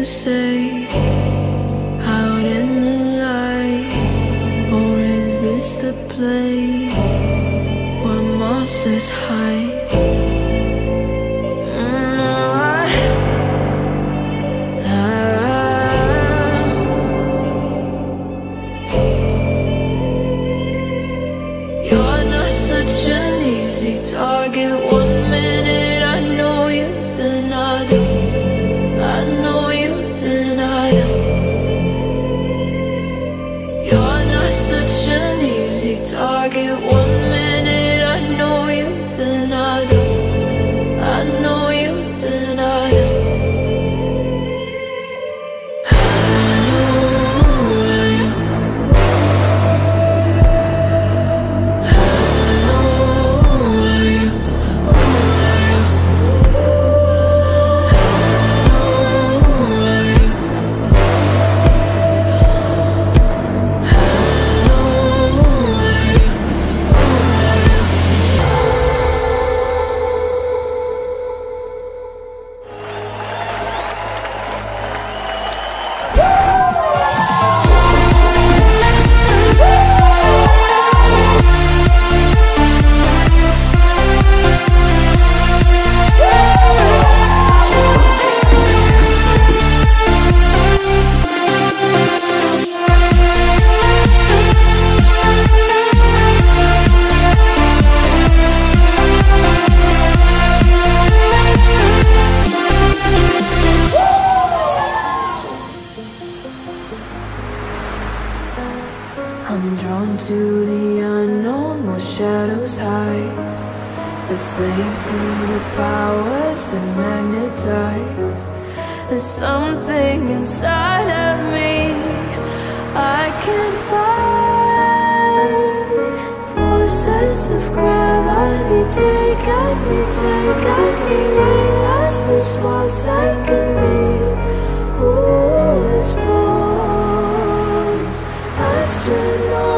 say out in the light? Or is this the play where monsters hide? You're not such an easy target. 1 minute I know you, then I don't. I know you, then I don't. You're not such an easy target. 1 minute I know you, then I don't. I know you, then I don't. I'm drawn to the unknown where shadows hide, a slave to the powers that magnetize. There's something inside of me I can't fight. Forces of gravity take at me, weightless, this forsaken me. Ooh, this pulse astronaut.